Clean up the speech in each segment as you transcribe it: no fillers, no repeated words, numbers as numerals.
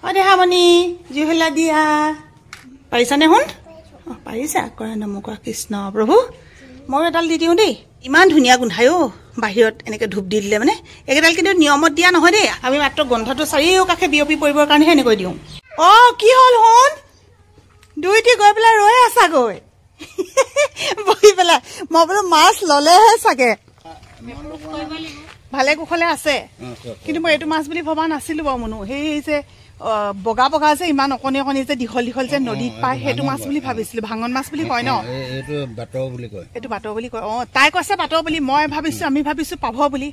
দেহামণি জুহেলা দিয়া পাৰিছানে শুন পাৰিছা কৰা নমকুৱা কৃষ্ণ প্ৰভু মই এডাল দি দিওঁ দেই ইমান ধুনীয়া গোন্ধাই বাহিৰত এনেকৈ ধূপ দি দিলে মানে এইকেইডাল কিন্তু নিয়মত দিয়া নহয় দেই আমি মাত্ৰ গোন্ধটো চাৰিও কাষে বিয়পি পৰিবৰ কাৰণেহে এনেকৈ দিওঁ কি হ'ল শুন দুইটি গৈ পেলাই ৰৈ আছাগৈ বহি পেলাই মই বোলো মাছ ললেহে চাগে ভালে কুশলে আছে কিন্তু মই এইটো মাছ বুলি ভবা নাছিলো বাৰু মনো সেই যে বগা বগা যে ইমান অকণি অকণি যে দীঘল দীঘল যে নদীত পায় সেইটো মাছ বুলি ভাবিছিলো ভাঙন মাছ বুলি কয় ন এইটো বাটৰ বুলি কয় তাই কৈছে বাটৰ বুলি মই ভাবিছো আমি ভাবিছো পাভ বুলি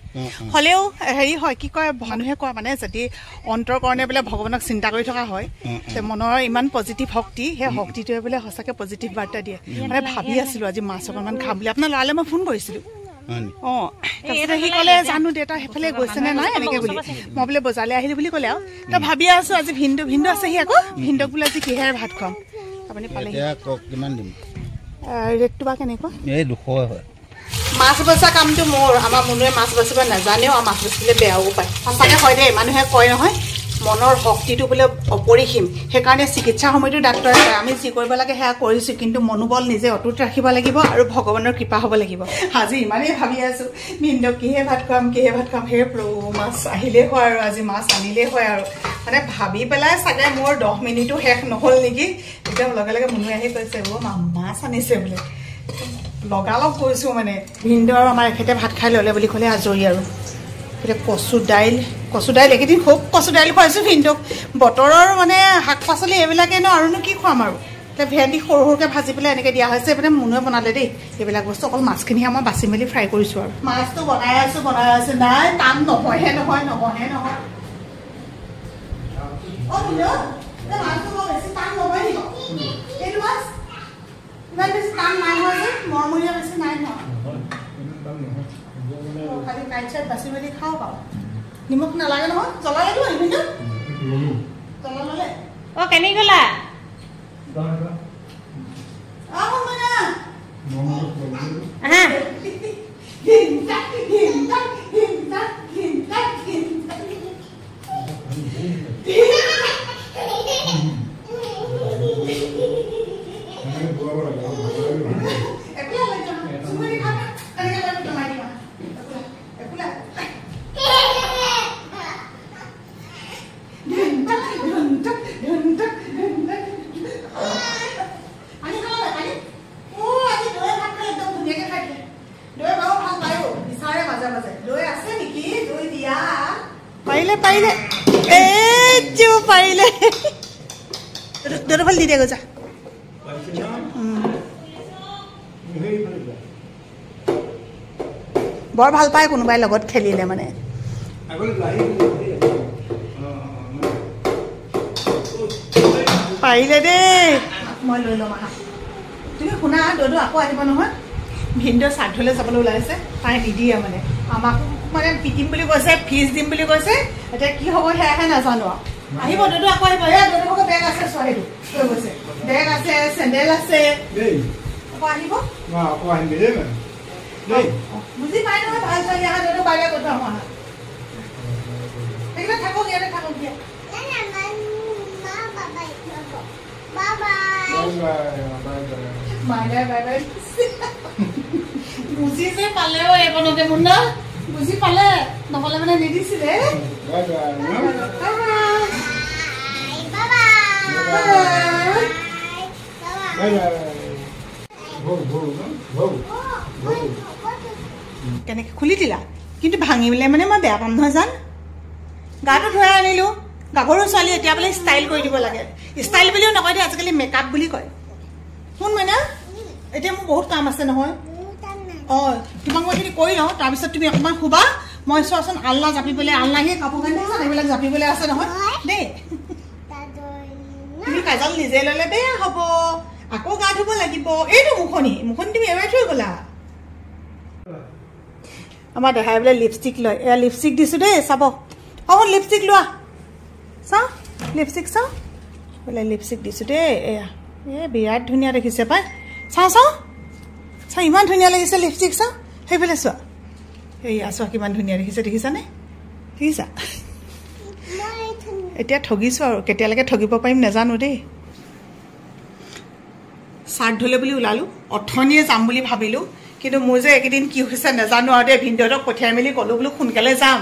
হলেও হেৰি হয় কি কয় মানুহে কয় মানে যদি অন্তৰ কাৰণে বোলে ভগৱানক চিন্তা কৰি থকা হয় মনৰ ইমান পজিটিভ শক্তি সেই শক্তিটোৱে বোলে সঁচাকে পজিটিভ বাৰ্তা দিয়ে মানে ভাবি আছিলো আজি মাছ অকণমান খাম বুলি আপোনাৰ ল'ৰালে মই ফোন কৰিছিলো সি কলে জানো দেউতা সেইফালে গৈছে নে নাই এনেকে বুলি মই বোলে বজাৰলৈ আহিলো বুলি ক'লে আৰু তই ভাবি আছো আজি ভিন্দু আছেহি আকৌ ভিন্দক বোলে আজি কিহেৰে ভাত খুৱাম আপুনি পালেহি ৰেটটো বা কেনেকুৱা মাছ বচা কামটো মোৰ আমাৰ মনুৱে মাছ বাচিব নাজানেও আৰু মাছ বাচিলে বেয়াও পায় সঁচাকে হয় দেই মানুহে কয় নহয় মনৰ শক্তিটো বোলে অপৰিসীম সেইকাৰণে চিকিৎসা সময়তো ডাক্তৰে কয় আমি যি কৰিব লাগে সেয়া কৰিছো কিন্তু মনোবল নিজে অটুট ৰাখিব লাগিব আৰু ভগৱানৰ কৃপা হ'ব লাগিব আজি ইমানেই ভাবি আছো ভিন্দক কিহে ভাত খুৱাম হে প্ৰভু মাছ আহিলেই হয় আৰু আজি মাছ আনিলেই হয় আৰু মানে ভাবি পেলাই চাগে মোৰ 10 মিনিটো শেষ নহ'ল নেকি একদম লগে লগে মনুৱে আহি কৈছে মাছ আনিছে বোলে লগালগ কৈছো মানে ভিন্দ আৰু আমাৰ এখেতে ভাত খাই ল'লে বুলি ক'লে আজৰি আৰু কচু দাইল এইকেইদিন খুব কচু দাইল খুৱাইছো ভিন্দক বতৰৰ মানে শাক পাচলি এইবিলাকে ন আৰুনো কি খুৱাম আৰু ভেন্দি সৰু সৰুকৈ ভাজি পেলাই এনেকৈ দিয়া হৈছে মানে মনুৱে বনালে দেই এইবিলাক বস্তু অকল মাছখিনিহে মই বাচি মেলি ফ্ৰাই কৰিছো আৰু মাছটো বনাই আছো নাই টান নহয়হে নহয় বেছি টান নহয় নি এইটো মাছ ইমান বেছি টান নাই হয় যে মৰমৰীয়া বেছি নাই নহয় খালি কাইট চাইট বাচি মেলি খাওঁ পাওঁ নিমখ নালাগে নহয় জ্বলা লাগিব কিন্তু জ্বলা ল'লে কেনি গ'লা পাৰিলে দৌৰ ফালে দি দিয়া গৈছা বৰ ভাল পায় কোনোবাই লগত খেলিলে মানে পাৰিলে দেই মই লৈ ল'ম আহা তুমি শুনা দৌৰ আকৌ আহিব নহয় ভিন্দৰ শ্ৰাদ্ধলৈ যাবলৈ ওলাইছে তাই নিদিয়ে মানে আমাক মানে পিটিম বুলি কৈছে ফিজ দিম বুলি কৈছে এতিয়া কি হ'ব সেয়াহে নাজানো আহিব দৌৰ আকৌ আহিব দৌৰ বেগ আছে ছোৱালীটো কৈ গৈছে বেগ আছে চেণ্ডেল আছে আকৌ আহিব বুজি পাই নহয় ভাল ছোৱালী আহা দৌৰ বাৰে কথা আহা এইবিলাক থাকক ইয়াতে থাকক দিয়া বাই বুজি যে পালেও এইকণতে মুন্না বুজি পালে নহ'লে মানে নিদিছিলে কেনেকে খুলি দিলা কিন্তু ভাঙিলে মানে মই বেয়া পাম নহয় জান গাটো ধুৱাই আনিলো গাভৰু ছোৱালী এতিয়া বোলে ষ্টাইল কৰি দিব লাগে ষ্টাইল বুলিও নকয় দেই আজিকালি মেকআপ বুলি কয় শুন মানে এতিয়া মোৰ বহুত কাম আছে নহয় তোমাক মই এইখিনি কৰি লওঁ তাৰপিছত তুমি অকণমান শুবা মই চোৱাচোন আল্লা জাপিবলৈ আল্লাহে কাপোৰ কানি আছে এইবিলাক জাপিবলৈ আছে নহয় দেই তুমি কাজল নিজে ল'লে বেয়া হ'ব আকৌ গা ধুব লাগিব এইটো মুখনি তুমি এৰাই থৈ গ'লা আমাৰ দেখাই বোলে লিপষ্টিক লয় এয়া লিপষ্টিক দিছোঁ দেই চাব লিপষ্টিক লোৱা চাওঁ লিপষ্টিক চাওঁ বোলে লিপষ্টিক দিছোঁ দেই এয়া বিৰাট ধুনীয়া দেখিছে পাই চাওঁ ইমান ধুনীয়া লাগিছে লিপষ্টিক চাওঁ সেইফালে চোৱা এইয়া চোৱা কিমান ধুনীয়া দেখিছে দেখিছানে দেখিছা এতিয়া ঠগিছোঁ আৰু কেতিয়ালৈকে ঠগিব পাৰিম নাজানো দেই শ্ৰাদ্ধলৈ বুলি ওলালোঁ অথনিয়ে যাম বুলি ভাবিলোঁ কিন্তু মোৰ যে এইকেইদিন কি হৈছে নাজানো আৰু দেই ভিনদেউহঁতক পঠিয়াই মেলি ক'লোঁ বোলো সোনকালে যাম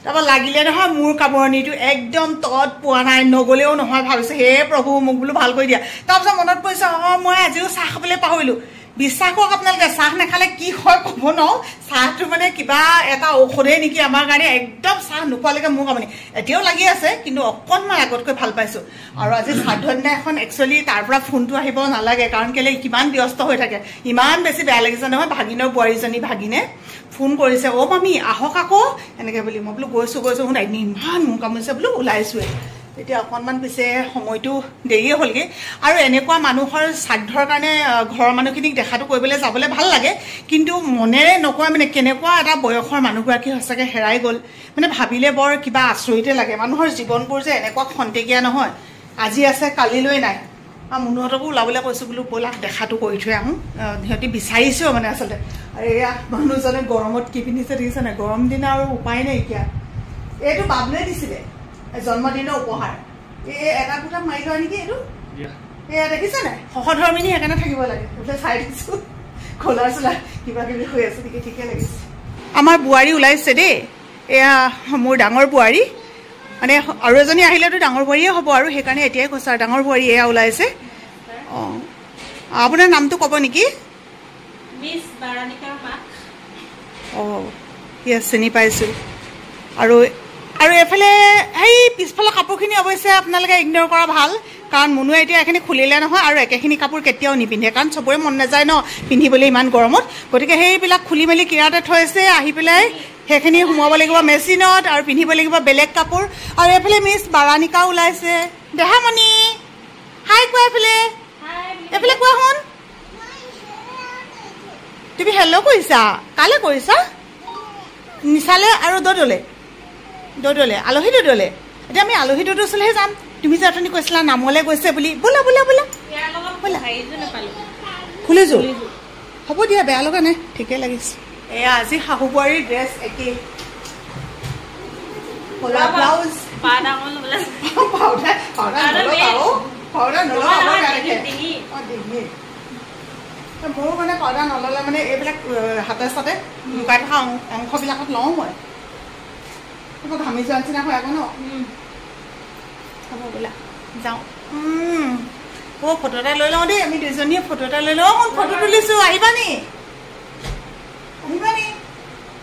তাৰপৰা লাগিলে নহয় মোৰ কামৰণিটো একদম তত পোৱা নাই নগ'লেও নহয় ভাবিছোঁ হে প্ৰভু মোক বোলো ভাল কৰি দিয়া তাৰপিছত মনত পৰিছে মই আজিও চাহ খাবলৈ পাহৰিলোঁ বিশ্বাস কৰক আপোনালোকে চাহ নাখালে কি হয় ক'ব নোৱাৰো চাহটো মানে কিবা এটা ঔষধেই নেকি আমাৰ কাৰণে একদম চাহ নোখোৱালৈকে মোৰ কামনি এতিয়াও লাগি আছে কিন্তু অকণমান আগতকৈ ভাল পাইছোঁ আৰু আজি শ্ৰাদ্ধৰ দিনা এখন একচুৱেলি তাৰ পৰা ফোনটো আহিব নালাগে কাৰণ কেলৈ কিমান ব্যস্ত হৈ থাকে ইমান বেছি বেয়া লাগিছে নহয় ভাগিনৰ বোৱাৰীজনী ভাগিনে ফোন কৰিছে মামী আহক আকৌ এনেকৈ বুলি মই বোলো গৈছোঁ শুনাই ইমান মোৰ কামুৰিছে বোলো ওলাইছোঁৱে এতিয়া অকণমান পিছে সময়টো দেৰিয়ে হ'লগৈ আৰু এনেকুৱা মানুহৰ শ্ৰাদ্ধৰ কাৰণে ঘৰৰ মানুহখিনিক দেখাটো কৰিবলৈ যাবলৈ ভাল লাগে কিন্তু মনেৰে নকয় মানে কেনেকুৱা এটা বয়সৰ মানুহগৰাকী সঁচাকৈ হেৰাই গ'ল মানে ভাবিলে বৰ কিবা আচৰিতে লাগে মানুহৰ জীৱনবোৰ যে এনেকুৱা খন্তেকীয়া নহয় আজি আছে কালিলৈ নাই আৰু মুনুহঁতকো ওলাবলৈ কৈছোঁ বোলো ব'লা দেখাটো কৰি থৈ আহোঁ সিহঁতি বিচাৰিছেও মানে আচলতে আৰু এয়া মানুহজনে গৰমত কি পিন্ধিছে দেখিছে নাই গৰম দিন আৰু উপায় নাইকিয়া এইটো বাবুৱে দিছিলে জন্মদিনৰ উপহাৰ এটা ফুটা মাৰি লোৱা নেকি এইটো এয়া দেখিছে নাই সহধৰ্মিনী সেইকাৰণে থাকিব লাগে বোলে চাই দিছোঁ খোলা চোলা কিবা কিবি হৈ আছে নেকি ঠিকে লাগিছে আমাৰ বোৱাৰী ওলাইছে দেই এয়া মোৰ ডাঙৰ বোৱাৰী মানে আৰু এজনী আহিলেতো ডাঙৰ বোৱাৰীয়ে হ'ব আৰু সেইকাৰণে এতিয়াই কৈছোঁ আৰু ডাঙৰ বোৱাৰী এয়া ওলাইছে আপোনাৰ নামটো ক'ব নেকি ইয়েছ চিনি পাইছোঁ আৰু এফালে সেই পিছফালৰ কাপোৰখিনি অৱশ্যে আপোনালোকে ইগন'ৰ কৰা ভাল কাৰণ মুনুৱে এতিয়া এইখিনি খুলিলে নহয় আৰু একেখিনি কাপোৰ কেতিয়াও নিপিন্ধে কাৰণ চবৰে মন নাযায় ন পিন্ধিবলৈ ইমান গৰমত গতিকে সেইবিলাক খুলি মেলি কিনাৰতে থৈছে আহি পেলাই সেইখিনি সোমাব লাগিব মেচিনত আৰু পিন্ধিব লাগিব বেলেগ কাপোৰ আৰু এইফালে মিছ বাৰাণিকা ওলাইছে দেহামণি হাই কোৱা এইফালে কোৱা শুন তুমি হেল্ল' কৰিছা কালৈ কৰিছা নিচালে আৰু দৌদলে আলহী দৌদলে এতিয়া আমি আলহী দৌদৰ ওচৰলৈহে যাম তুমি যে অথনি কৈছিলা নামলৈ গৈছে বুলি ব'লা খুলিছোঁ হ'ব দিয়া বেয়া লগা নাই ঠিকে লাগিছে এয়া আজি শাহু বোৱাৰীৰ ড্ৰেছ একেই ক'লা ব্লাউজ মোৰ মানে পাউডাৰ নল'লে মানে এইবিলাক হাতে চাতে লুকাই থকা অংশবিলাকত লওঁ মই ঘামি যোৱা নিচিনা হয় আকৌ ন হ'ব বোলা যাওঁ ফটো এটা লৈ লওঁ দেই আমি দুজনীয়ে ফটো এটা লৈ লওঁ ফটো তুলিছোঁ আহিবা নি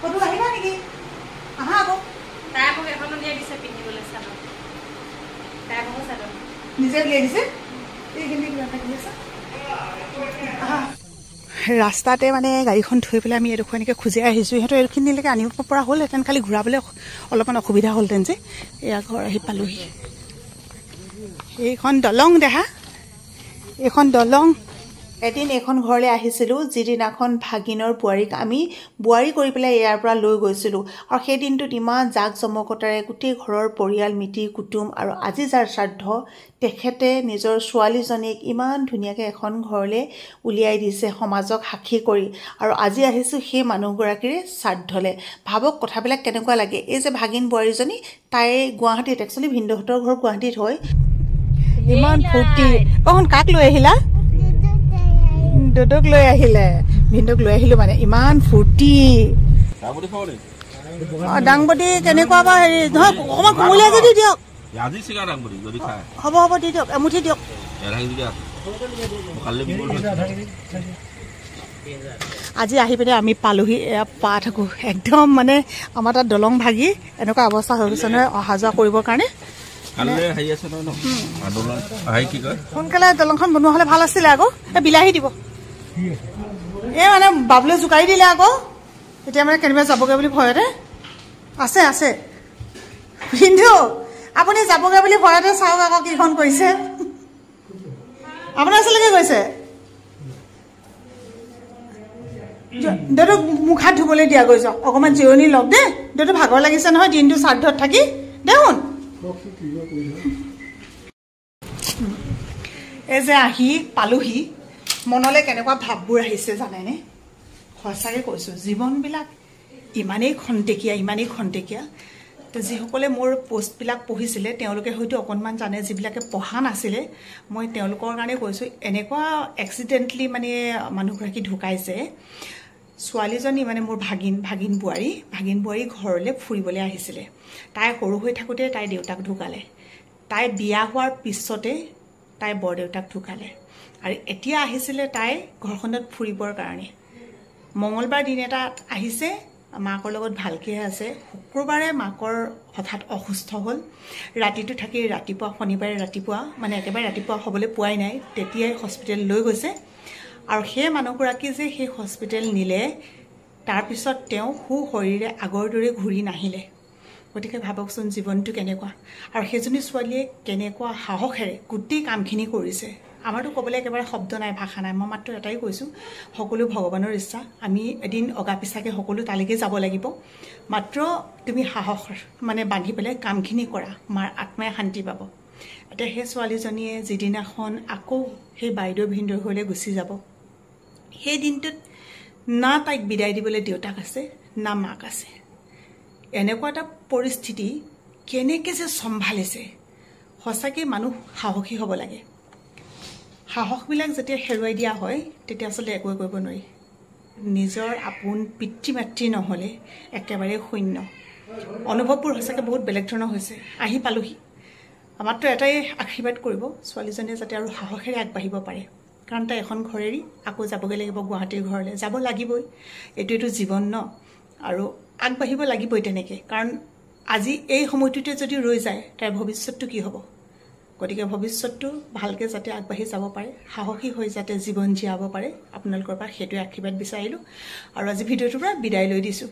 ফটো আহিবা নেকি আহা আকৌ নিজে উলিয়াই দিছে ৰাস্তাতে মানে গাড়ীখন থৈ পেলাই আমি এডোখৰ এনেকৈ খুজি আহিছোঁ সিহঁতৰ এইখিনিলৈকে আনিব পৰা হ'লহেঁতেন খালি ঘূৰাবলৈ অলপমান অসুবিধা হ'লহেঁতেন যে এয়া ঘৰ আহি পালোহি এইখন দলং এইখন দলং এদিন এইখন ঘৰলৈ আহিছিলোঁ যিদিনাখন ভাগিনৰ বোৱাৰীক আমি বোৱাৰী কৰি পেলাই ইয়াৰ পৰা লৈ গৈছিলোঁ আৰু সেই দিনটোত ইমান জাক জমকতাৰে গোটেই ঘৰৰ পৰিয়াল মিতিৰ কুটুম আৰু আজি যাৰ শ্ৰাদ্ধ তেখেতে নিজৰ ছোৱালীজনীক ইমান ধুনীয়াকৈ এখন ঘৰলৈ উলিয়াই দিছে সমাজক সাক্ষী কৰি আৰু আজি আহিছোঁ সেই মানুহগৰাকীৰে শ্ৰাদ্ধলৈ ভাবক কথাবিলাক কেনেকুৱা লাগে এই যে ভাগিন বোৱাৰীজনী তাই গুৱাহাটীত একচুৱেলি ভিনদেউহঁতৰ ঘৰ গুৱাহাটীত হয় ইমান ফূৰ্তি কাক লৈ আহিলা দদক লৈ আহিলে ভিনদেউক লৈ আহিলোঁ মানে ইমান ফূৰ্তি দাংবডি কেনেকুৱা বা হেৰি নহয় অকণমান কোমলীয়া যদি দিয়ক হ'ব দি দিয়ক এমুঠি দিয়ক আজি আহি পিনে আমি পালোহি পা থাকোঁ একদম মানে আমাৰ তাত দলং ভাগি এনেকুৱা অৱস্থা হৈ গৈছে নহয় অহা যোৱা কৰিবৰ কাৰণে সোনকালে দলংখন বনোৱা হ'লে ভাল আছিলে আকৌ বিলাহী দিব এই মানে বাবুলৈ জোকাৰি দিলে আকৌ এতিয়া মানে কেনিবা যাবগৈ বুলি ভয়তে আছে ভিনদেউ আপুনি যাবগৈ বুলি ভয়তে চাওক আকৌ কিখন কৰিছে আপোনাৰ ওচৰলৈকে গৈছে দেউতাক মুখ হাত ধুবলৈ দিয়া গৈছ অকণমান জিৰণি লওক দেই দেউতাক ভাগৰ লাগিছে নহয় দিনটো শ্ৰাদ্ধত থাকি দেখোন এই যে আহি পালোহি মনলৈ কেনেকুৱা ভাৱবোৰ আহিছে জানেনে সঁচাকৈ কৈছোঁ জীৱনবিলাক ইমানেই খন্তেকীয়া তো যিসকলে মোৰ পোষ্টবিলাক পঢ়িছিলে তেওঁলোকে হয়তো অকণমান জানে, যিবিলাকে পঢ়া নাছিলে মই তেওঁলোকৰ কাৰণে কৈছোঁ। এনেকুৱা এক্সিডেণ্টলি মানে মানুহগৰাকী ঢুকাইছে। ছোৱালীজনী মানে মোৰ ভাগিন বোৱাৰী ঘৰলৈ ফুৰিবলৈ আহিছিলে। তাই সৰু হৈ থাকোঁতে তাইৰ দেউতাক ঢুকালে। তাই বিয়া হোৱাৰ পিছতে তাইৰ বৰদেউতাক ঢুকালে। আৰু এতিয়া আহিছিলে তাই ঘৰখনত ফুৰিবৰ কাৰণে। মঙলবাৰ দিন এটাত আহিছে, মাকৰ লগত ভালকৈ আছে। শুক্ৰবাৰে মাকৰ হঠাৎ অসুস্থ হ'ল। ৰাতিটো থাকি ৰাতিপুৱা শনিবাৰে ৰাতিপুৱা মানে একেবাৰে ৰাতিপুৱা হ'বলৈ পোৱাই নাই, তেতিয়াই হস্পিটেল লৈ গৈছে। আৰু সেই মানুহগৰাকী যে সেই হস্পিটেল নিলে, তাৰপিছত তেওঁ সুশৰীৰে আগৰ দৰে ঘূৰি নাহিলে। গতিকে ভাবকচোন জীৱনটো কেনেকুৱা। আৰু সেইজনী ছোৱালীয়ে কেনেকুৱা সাহসেৰে গোটেই কামখিনি কৰিছে। আমাৰতো ক'বলৈ একেবাৰে শব্দ নাই, ভাষা নাই। মই মাত্ৰ এটাই কৈছোঁ, সকলো ভগৱানৰ ইচ্ছা। আমি এদিন অগা পিছাকৈ সকলো তালৈকে যাব লাগিব। মাত্ৰ তুমি সাহস মানে বান্ধি পেলাই কামখিনি কৰা, মাৰ আত্মাই শান্তি পাব। এতিয়া সেই ছোৱালীজনীয়ে যিদিনাখন আকৌ সেই বাইদেউ ভিনদেউৰ ঘৰলৈ গুচি যাব, সেই দিনটোত না তাইক বিদায় দিবলৈ দেউতাক আছে, না মাক আছে। এনেকুৱা এটা পৰিস্থিতি কেনেকৈ যে চম্ভালিছে, সঁচাকৈ মানুহ সাহসী হ'ব লাগে। সাহসবিলাক যেতিয়া হেৰুৱাই দিয়া হয়, তেতিয়া আচলতে একোৱে কৰিব নোৱাৰি। নিজৰ আপোন পিতৃ মাতৃ নহ'লে একেবাৰে শূন্য। অনুভৱবোৰ সঁচাকৈ বহুত বেলেগ ধৰণৰ হৈছে। আহি পালোহি। মাত্ৰ এটাই আশীৰ্বাদ কৰিব, ছোৱালীজনীয়ে যাতে আৰু সাহসেৰে আগবাঢ়িব পাৰে। কাৰণ তাই এখন ঘৰেৰি আকৌ যাবগৈ লাগিব গুৱাহাটীৰ ঘৰলৈ, যাব লাগিবই। এইটো জীৱন ন, আৰু আগবাঢ়িব লাগিবই তেনেকৈ। কাৰণ আজি এই সময়টোতে যদি ৰৈ যায়, তাইৰ ভৱিষ্যতটো কি হ'ব? গতিকে ভৱিষ্যতটো ভালকৈ যাতে আগবাঢ়ি যাব পাৰে, সাহসী হৈ যাতে জীৱন জীয়াব পাৰে, আপোনালোকৰ পৰা সেইটোৱে আশীৰ্বাদ বিচাৰিলোঁ। আৰু আজি ভিডিঅ'টোৰ পৰা বিদায় লৈ দিছোঁ।